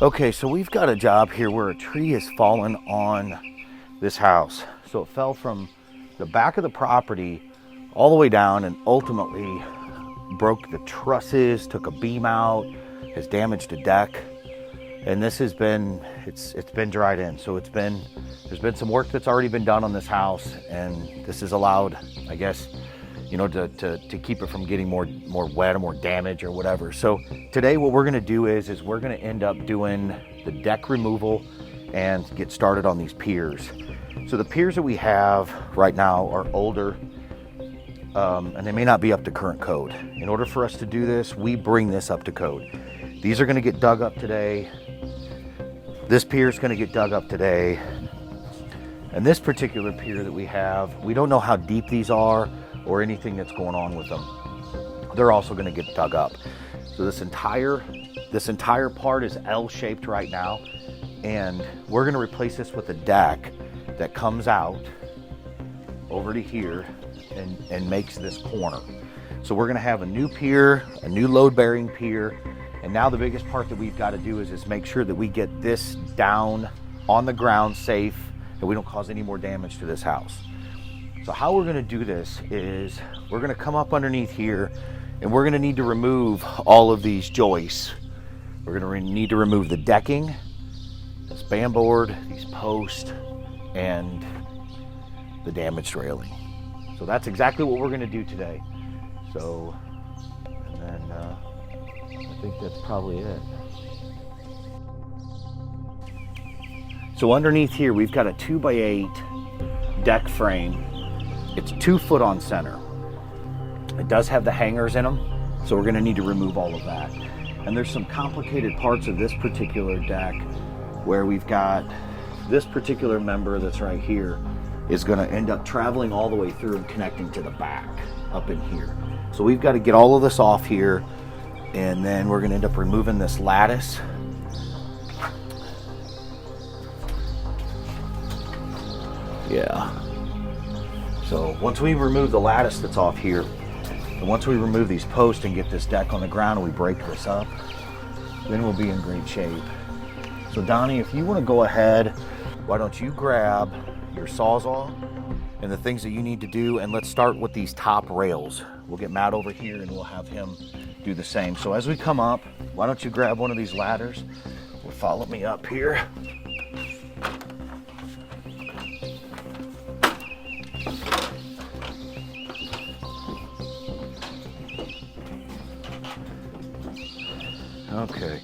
Okay, so we've got a job here where a tree has fallen on this house. So it fell from the back of the property all the way down and ultimately broke the trusses, took a beam out, has damaged a deck. And this has been, it's been dried in. So there's been some work that's already been done on this house, and this has allowed, I guess, you know, to keep it from getting more wet or more damage or whatever. So today what we're gonna do is we're gonna end up doing the deck removal and get started on these piers. So the piers that we have right now are older, and they may not be up to current code. In order for us to do this, we bring this up to code. These are gonna get dug up today. This pier is gonna get dug up today. And this particular pier that we have, we don't know how deep these are or anything that's going on with them. They're also gonna get dug up. So this entire part is L-shaped right now, and we're gonna replace this with a deck that comes out over to here and makes this corner. So we're gonna have a new pier, a new load-bearing pier, and now the biggest part that we've gotta do is make sure that we get this down on the ground safe and we don't cause any more damage to this house. So how we're gonna do this is we're gonna come up underneath here and we're gonna need to remove all of these joists. We're gonna need to remove the decking, this span board, these posts, and the damaged railing. So that's exactly what we're gonna do today. So, and then I think that's probably it. So underneath here, we've got a 2x8 deck frame. It's 2 foot on center. It does have the hangers in them, so we're gonna need to remove all of that. And there's some complicated parts of this particular deck where we've got this particular member that's right here is gonna end up traveling all the way through and connecting to the back up in here. So we've got to get all of this off here, and then we're gonna end up removing this lattice. Yeah. So once we remove the lattice that's off here, and once we remove these posts and get this deck on the ground and we break this up, then we'll be in great shape. So Donnie, if you want to go ahead, why don't you grab your Sawzall and the things that you need to do, and let's start with these top rails. We'll get Matt over here and we'll have him do the same. So as we come up, why don't you grab one of these ladders or follow me up here. Okay,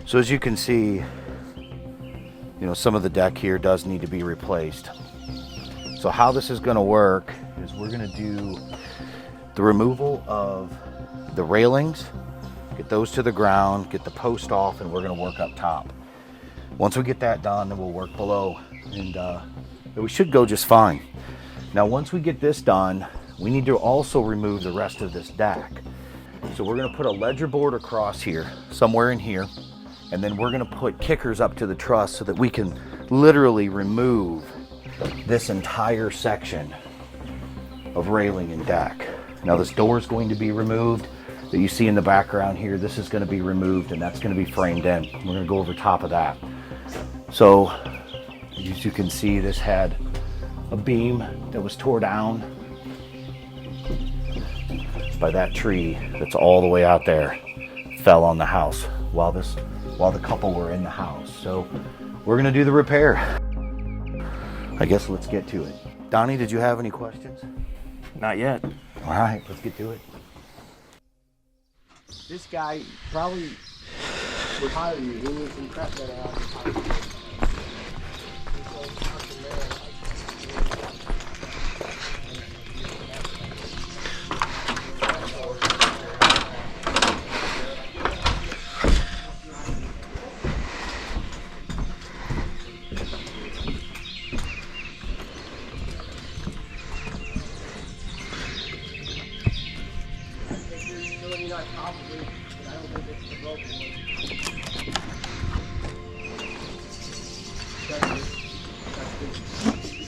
so as you can see, you know, some of the deck here does need to be replaced. So how this is going to work is we're going to do the removal of the railings, get those to the ground, get the post off, and we're going to work up top. Once we get that done, then we'll work below, and we should go just fine. Now once we get this done, we need to also remove the rest of this deck. So we're gonna put a ledger board across here, somewhere in here, and then we're gonna put kickers up to the truss so that we can literally remove this entire section of railing and deck. Now this door is going to be removed that you see in the background here. This is gonna be removed and that's gonna be framed in. We're gonna go over top of that. So as you can see, this had a beam that was tore down by that tree that's all the way out there, fell on the house while the couple were in the house. So we're gonna do the repair. I guess let's get to it. Donnie, did you have any questions? Not yet. All right, let's get to it. This guy probably would hire you. He was impressed that I hired you.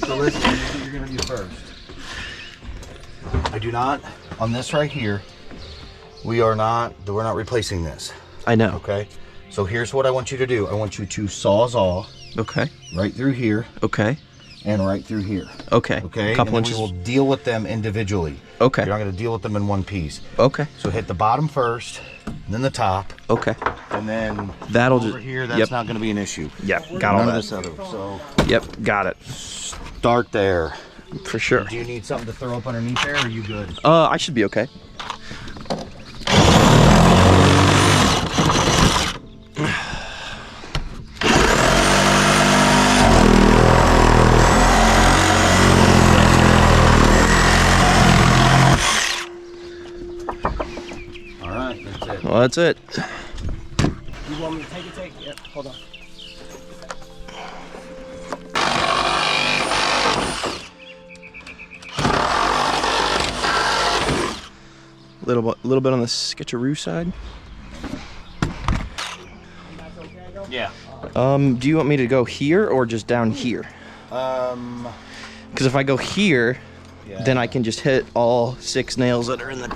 So listen, this is what you're gonna do first. I do not, on this right here, we're not replacing this. I know. Okay? So here's what I want you to do. I want you to sawzall Okay. right through here Okay. and right through here. Okay. Okay? Couple and inches. we will deal with them individually. Okay. You're not going to deal with them in one piece. Okay. So hit the bottom first, then the top, Okay. and then That'll over just here, that's yep. not going to be an issue. Yep. Got all None of that. this other. So Yep. Got it. start there. For sure. Do you need something to throw up underneath there, or are you good? I should be okay. All right, that's it. Well, that's it. You want me to take it? Yep, hold on. Little bit on the sketcheroo side. Yeah. Do you want me to go here or just down here? Because if I go here, Yeah. then I can just hit all 6 nails that are in the.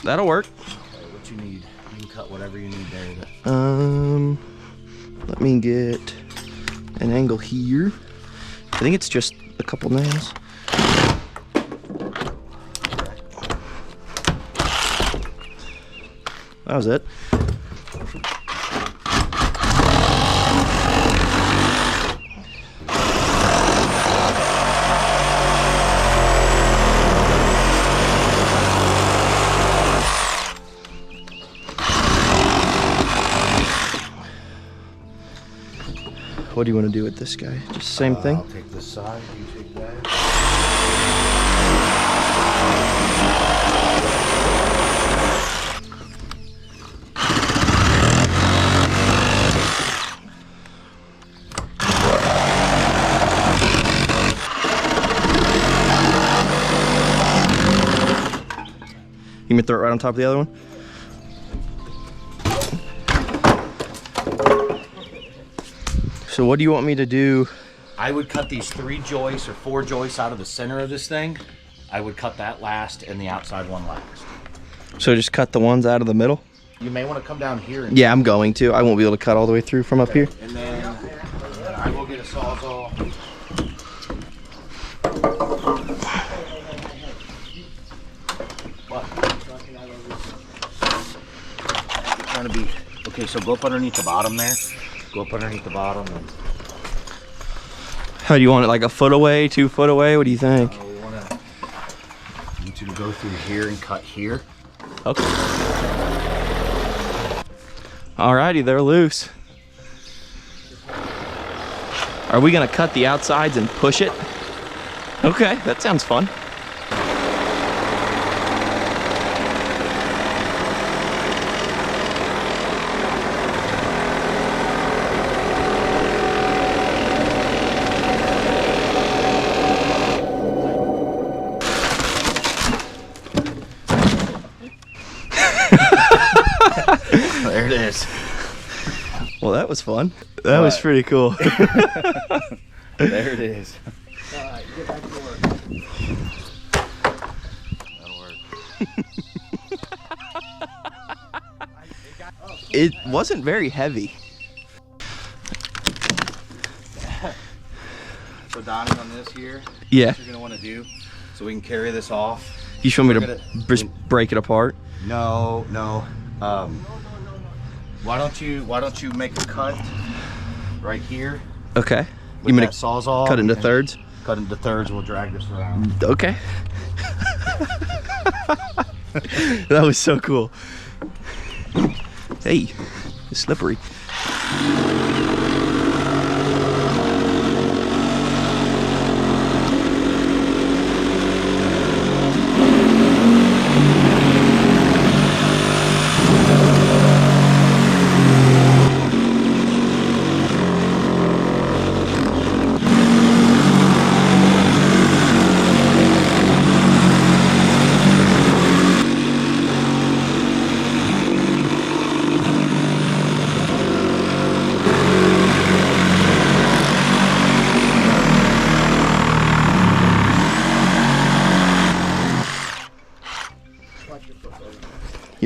That'll work. Okay, what you need? You can cut whatever you need there. Let me get an angle here. I think it's just a couple nails. That was it. What do you want to do with this guy? Just same thing? I'll take this side, you take that. You mean throw it right on top of the other one? So what do you want me to do? I would cut these 3 joists or 4 joists out of the center of this thing. I would cut that last and the outside one last. So just cut the ones out of the middle? You may want to come down here and Yeah, I'm going to. I won't be able to cut all the way through from up here. And then I will get a sawzall. What? You're trying to be okay. So go up underneath the bottom there. Go up underneath the bottom. And, How do you want it? Like a foot away, 2 foot away? What do you think? we want to need you to go through here and cut here. Okay. Alrighty, they're loose. Are we gonna cut the outsides and push it? Okay, that sounds fun. There it is. Well, that was fun. That was pretty cool. There it is. Alright, get back to work. That'll work. It wasn't very heavy. So Donnie, on this here, Yeah. what you're gonna want to do, so we can carry this off. You show me We're to gonna- just break it apart? No. Why don't you make a cut right here Okay. with You mean that sawzall? cut into and thirds? Cut into thirds. We'll drag this around. Okay. That was so cool. Hey, it's slippery.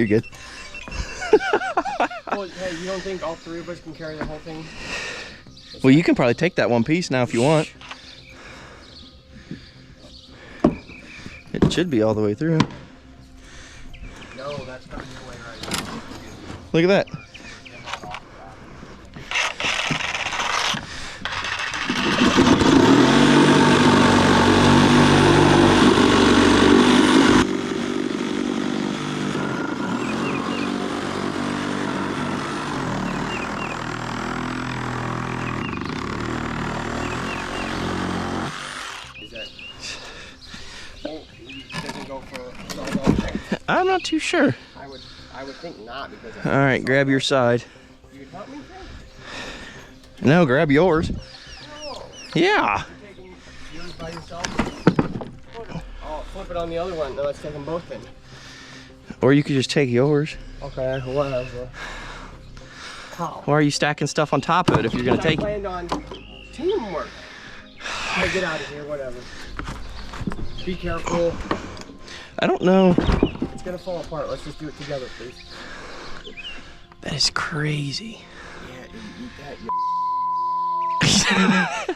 You're good. Well, hey, you don't think all three of us can carry the whole thing? Well, you can probably take that one piece now if you want. It should be all the way through. No, that's not your way right now. Look at that. I'm not too sure. I would think not because. All right, grab your side. You help me? No, grab yours. No. Yeah. You're taking yours by yourself. Oh, flip it on the other one. No, let's take them both then. Or you could just take yours. Okay, whatever. Why are you stacking stuff on top of it if you're gonna take it? I planned on teamwork. Hey, get out of here, whatever. Be careful. I don't know. It's gonna fall apart. Let's just do it together, please. That is crazy. Yeah, eat that.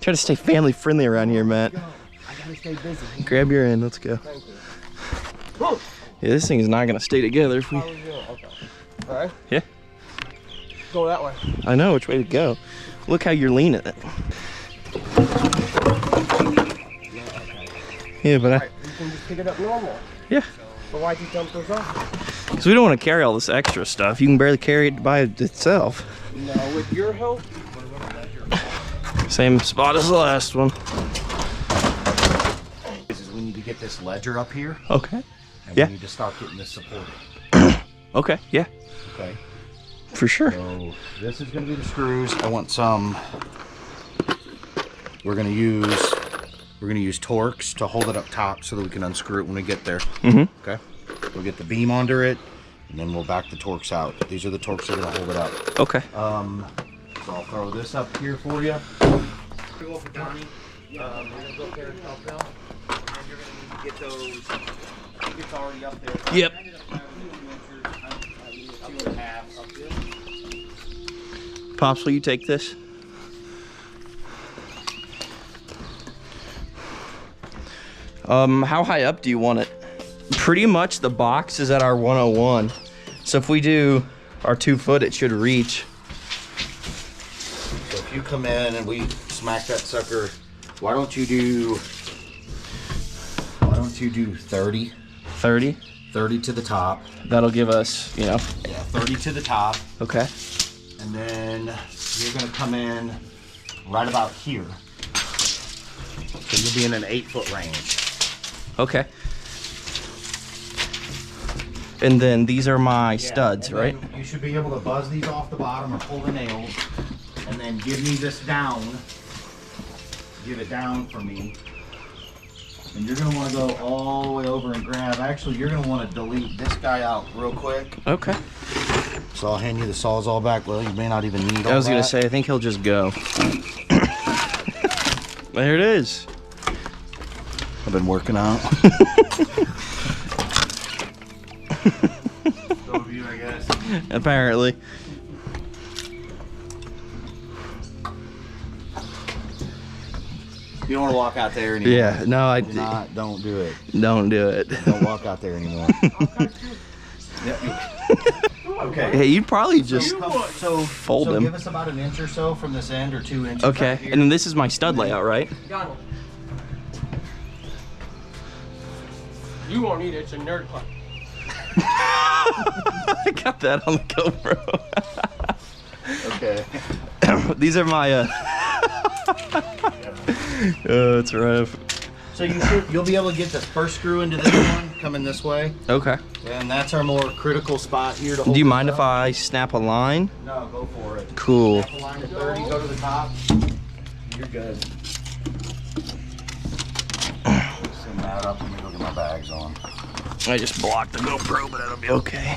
Try to stay family friendly around here, Matt. Go. I gotta stay busy. Grab your end. Let's go. Thank you. Yeah, this thing is not gonna stay together if we. Okay. All right. Yeah. Go that way. I know which way to go. Look how you're leaning it. Yeah, but Right, you can just pick it up normal. yeah. But why'd you dump those off? Because we don't want to carry all this extra stuff. You can barely carry it by itself. No, with your help. Same spot as the last one. We need to get this ledger up here, Okay. and Yeah. we need to start getting this supported. Okay. Yeah. Okay. For sure. So this is going to be the screws. I want some. We're going to use Torx to hold it up top so that we can unscrew it when we get there. Mhm. Okay. We'll get the beam under it, and then we'll back the Torx out. These are the Torx that are going to hold it up. Okay. So I'll throw this up here for you. Go for Donnie. We're gonna go up there and help them. And you're gonna need to get those. I think it's already up there. Yep. 2.5 up there. Pops, will you take this? How high up do you want it? Pretty much the box is at our 101. So if we do our 2 foot, it should reach. So if you come in and we smack that sucker, why don't you do 30? 30. 30 to the top. That'll give us, you know. Yeah, 30 to the top. Okay. And then you're gonna come in right about here. So you'll be in an 8-foot range. Okay. And then these are my studs, And right? then you should be able to buzz these off the bottom or pull the nails. And then give me this down. Give it down for me. And you're gonna wanna go all the way over and grab. Actually, you're gonna wanna delete this guy out real quick. Okay. So I'll hand you the Sawzall back. Well, you may not even need all I was gonna that. say, I think he'll just go. There it is. I've been working out. So have you, I guess. Apparently. You don't want to walk out there anymore. Yeah, no, Don't do it. don't do it. Don't walk out there anymore. Okay. Hey, you'd probably just So fold them. Give us about an inch or so from this end, or 2 inches. Okay, right here. and then this is my stud layout, right? Got it. You won't need it. It's a nerd club. I got that on the GoPro. Okay. These are my oh, it's rough. So you'll be able to get the first screw into this one coming this way, Okay. and that's our more critical spot here to hold. Do you this mind up. if I snap a line? No, go for it. Cool. Snap a line to 30, go to the top. You're good. Send that up. Let me go get my bags on. I just blocked the GoPro, but it'll be okay.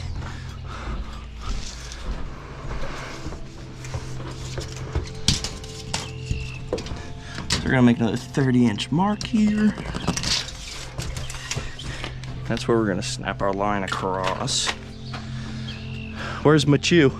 So we're gonna make another 30-inch mark here. That's where we're gonna snap our line across. Where's Machu?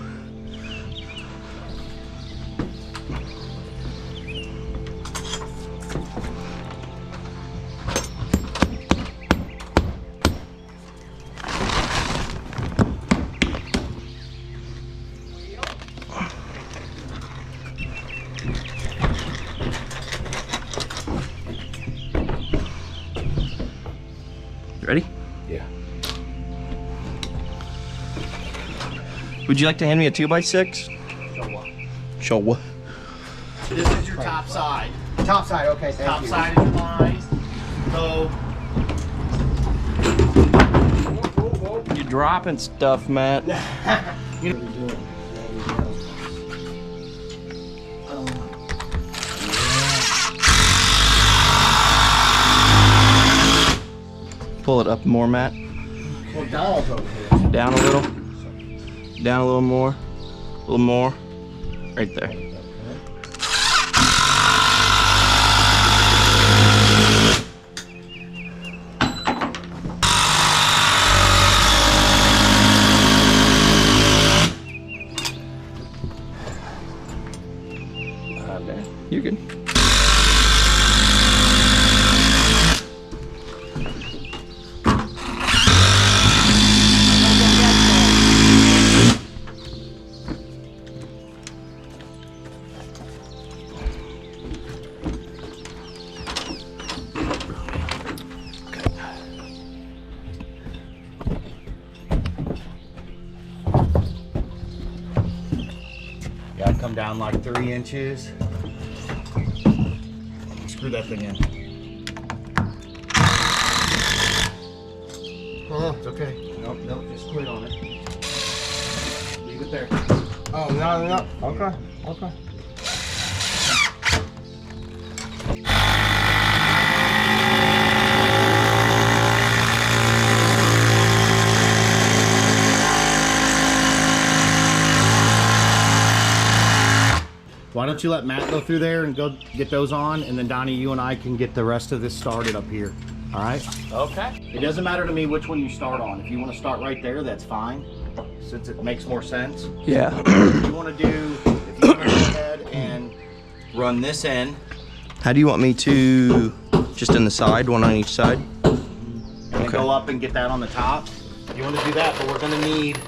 Ready? Yeah. Would you like to hand me a 2x6? Show what? This is your top side. Top side, okay, thank Top you. side is your line. So You're dropping stuff, Matt. Pull it up more, Matt. Well, Donald's over here. Down a little. Down a little more. A little more. Right there. There. You're good. Gotta come down like 3 inches. Screw that thing in. Oh, it's okay. Nope, nope, just quit on it. Leave it there. oh no. Okay. Okay. Why don't you let Matt go through there and go get those on, and then Donnie, you and I can get the rest of this started up here. All right? Okay. It doesn't matter to me which one you start on. If you want to start right there, that's fine, since it makes more sense. Yeah. If you want to go ahead and run this end, How do you want me to? Just on the side, one on each side? and then go up and get that on the top. You want to do that, but we're gonna need,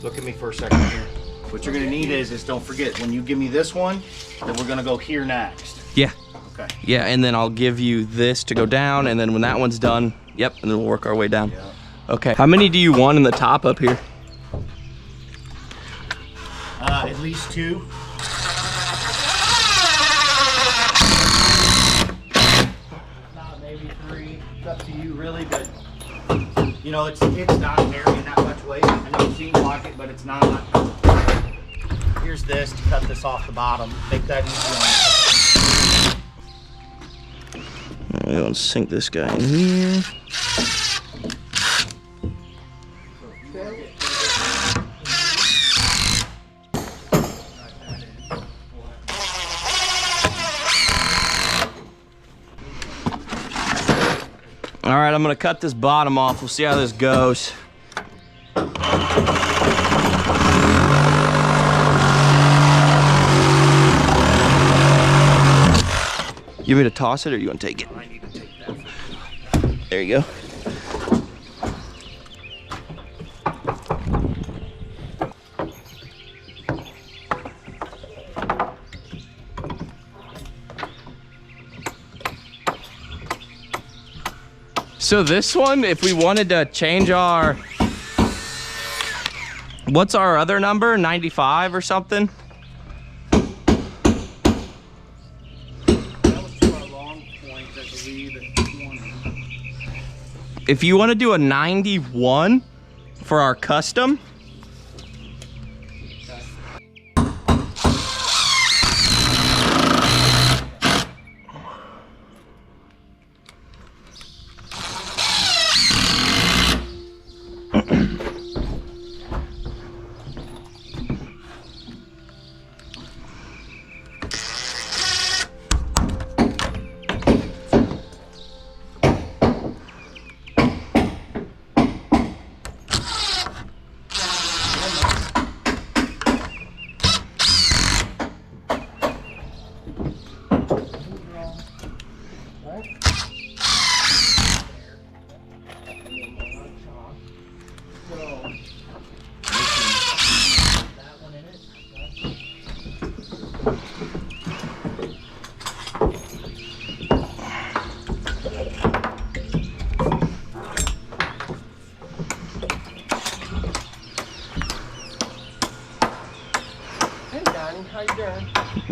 look at me for a second here. What you're gonna need is don't forget, when you give me this one, then we're gonna go here next. Yeah. Okay. Yeah, and then I'll give you this to go down, and then when that one's done, yep, and then we'll work our way down. Yeah. Okay. How many do you want in the top up here? At least 2. Not maybe 3. It's up to you really, but you know, it's not carrying that much weight. I know it seems like it, but it's not. Here's this to cut this off the bottom. Make that easy. We're gonna sink this guy in here. All right, I'm gonna cut this bottom off. We'll see how this goes. You want me to toss it or you want to take it? I need to take that. There you go. So this one, if we wanted to change our, what's our other number? 95 or something? If you want to do a 91 for our custom,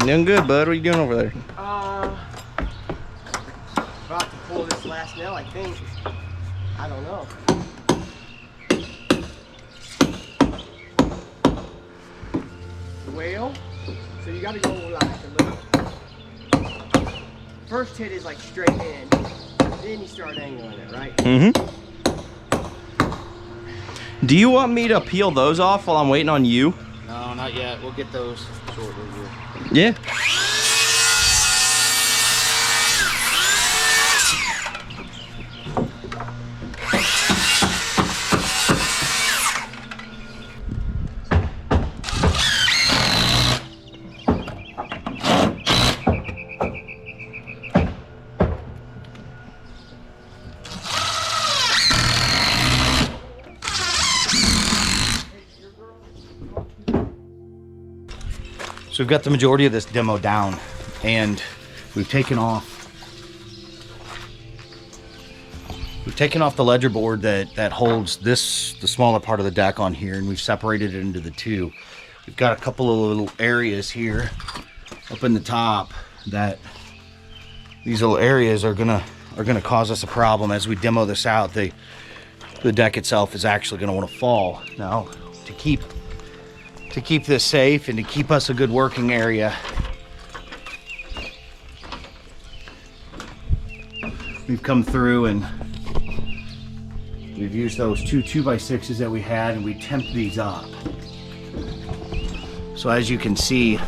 Doing good, bud. What are you doing over there? About to pull this last nail, I think. I don't know. Whale. So you gotta go like a little. First hit is like straight in. Then you start angling it, right? Mm-hmm. Do you want me to peel those off while I'm waiting on you? No, not yet. We'll get those shortly here. Yeah. So we've got the majority of this demo down, and we've taken off the ledger board that holds the smaller part of the deck on here, and we've separated it into the two. We've got a couple of little areas here up in the top that these little areas are gonna cause us a problem as we demo this out. The deck itself is actually gonna want to fall. Now, to keep this safe and to keep us a good working area, we've come through and we've used those two 2x6s that we had, and we temped these up. So as you can see,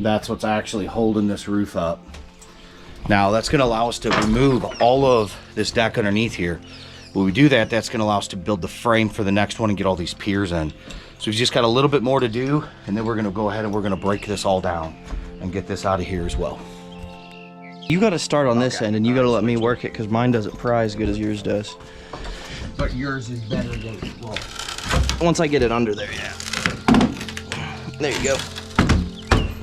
that's what's actually holding this roof up. Now that's going to allow us to remove all of this deck underneath here. When we do that, that's going to allow us to build the frame for the next one and get all these piers in. So we've just got a little bit more to do, and then we're going to go ahead and we're going to break this all down and get this out of here as well. You got to start on this end, and you got to let me work it because mine doesn't pry as good as yours does. But yours is better than well. Once I get it under there, yeah. There you go.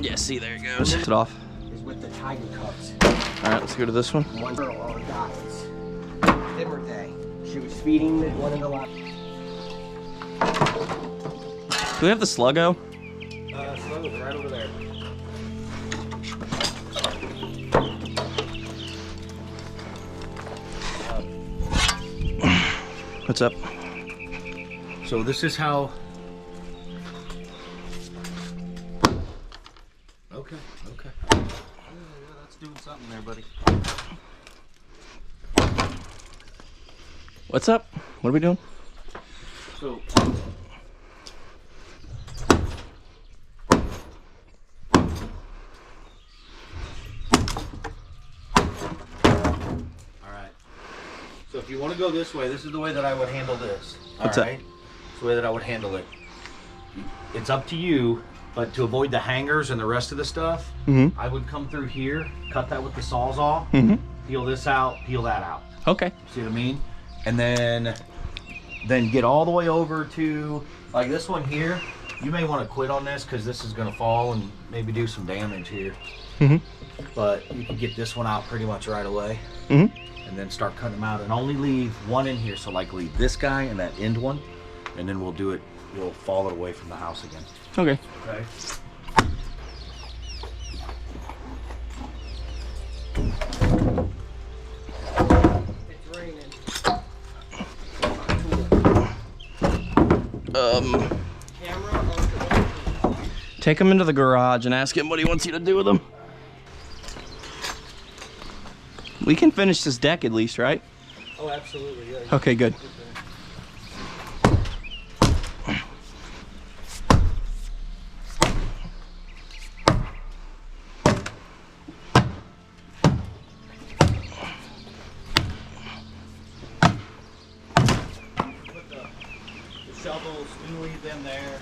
Yeah, see, there it goes. It's it off. Is with the tiger cubs. All right, let's go to this one. One girl on guys. Dimmer day. She was feeding one of the last. Do we have the Sluggo? Slowly, right over there. What's up? So this is how. Okay. Yeah, that's doing something there, buddy. What's up? What are we doing? So. So if you want to go this way, this is the way that I would handle this. What's that? It's the way that I would handle it. It's up to you, but to avoid the hangers and the rest of the stuff, I would come through here, cut that with the Sawzall, peel this out, peel that out. Okay. See what I mean? And then get all the way over to, like this one here. You may want to quit on this because this is going to fall and maybe do some damage here. But you can get this one out pretty much right away. And then start cutting them out and only leave one in here. So like leave this guy and that end one, and then we'll do it, we'll fall it away from the house again. Okay. Okay. It's raining. Camera or Take him into the garage and ask him what he wants you to do with him. We can finish this deck at least, right? Oh, absolutely. Yeah. Okay, good. Put the shovels, we leave them there.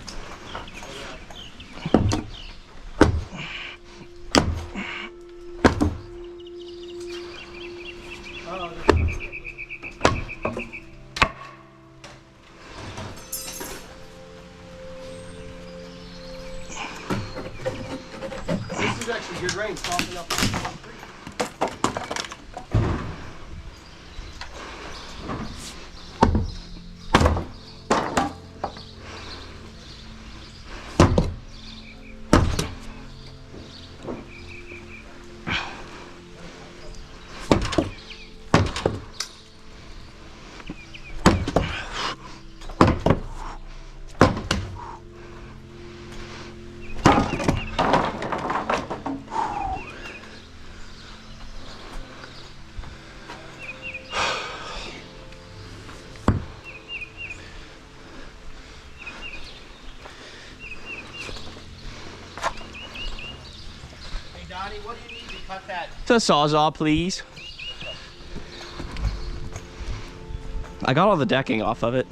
This is actually good rain, softening up the concrete. Donnie, what do you need to cut that? The Sawzall, please. I got all the decking off of it.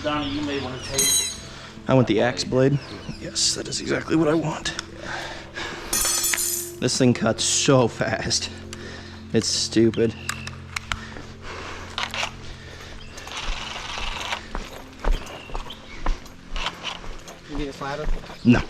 Donnie, you may want to take. I want the axe blade. Yes, that is exactly what I want. This thing cuts so fast. It's stupid. You need a slider? No.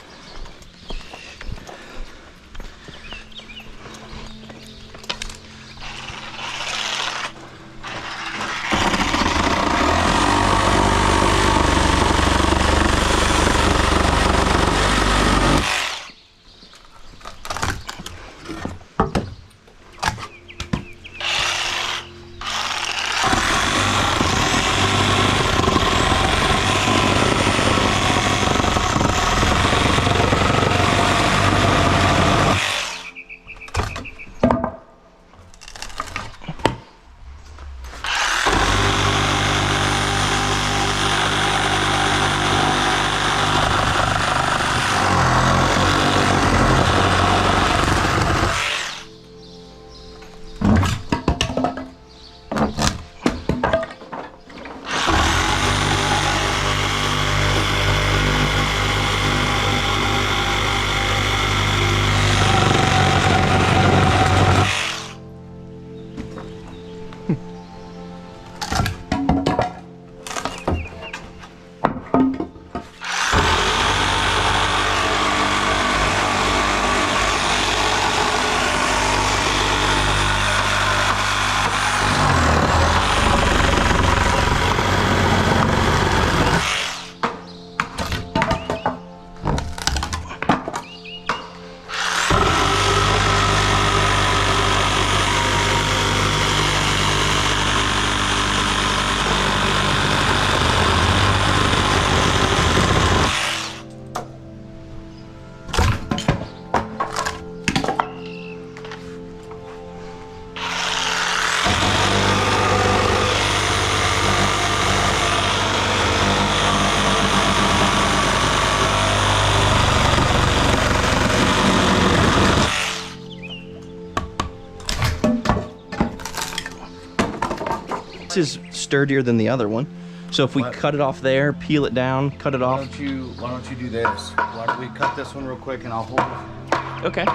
This is sturdier than the other one. So if we cut it off there, peel it down, cut it off. Why don't you do this? Why don't we cut this one real quick and I'll hold it. Okay.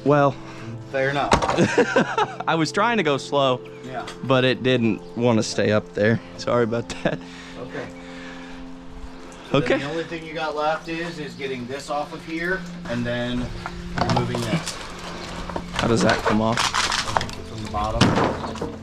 Well, Fair enough. I was trying to go slow, Yeah. but it didn't want to stay up there. Sorry about that. Okay. Okay. Then the only thing you got left is getting this off of here and then removing this How does that come off? from the bottom.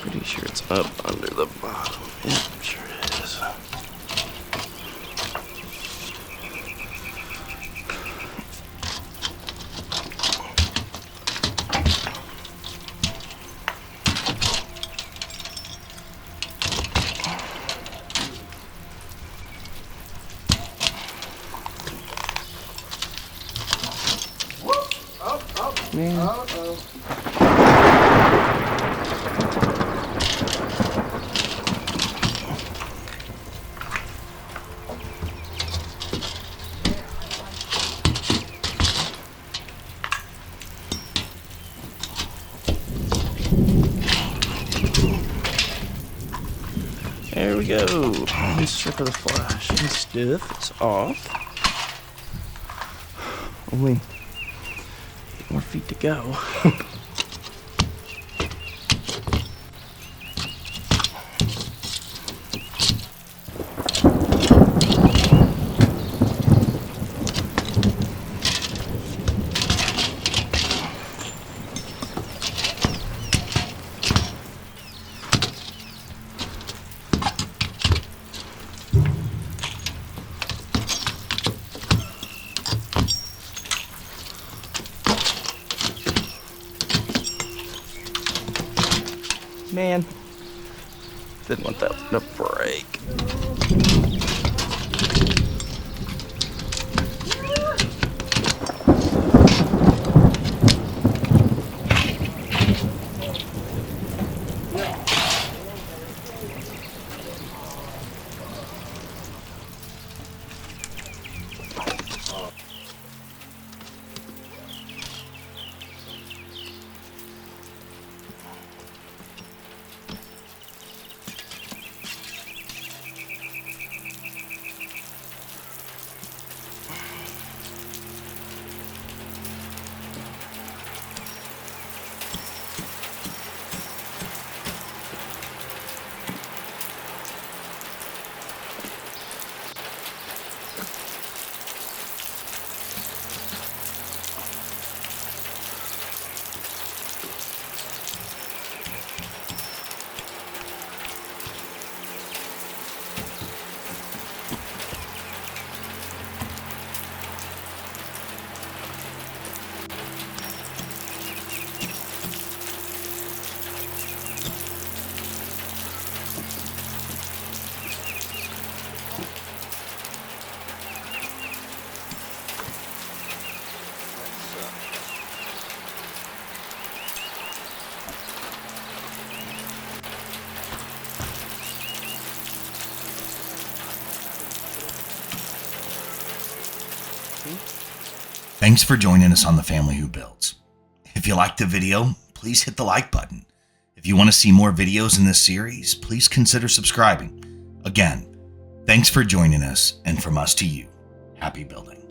Pretty sure it's up under the bottom. Yep, sure it is. There we go. One strip of the flash and stuff is off. Only 8 more feet to go. Man, didn't want that to break. Thanks for joining us on The Family Who Builds. If you liked the video, please hit the like button. If you want to see more videos in this series, please consider subscribing. Again, thanks for joining us, and from us to you, happy building.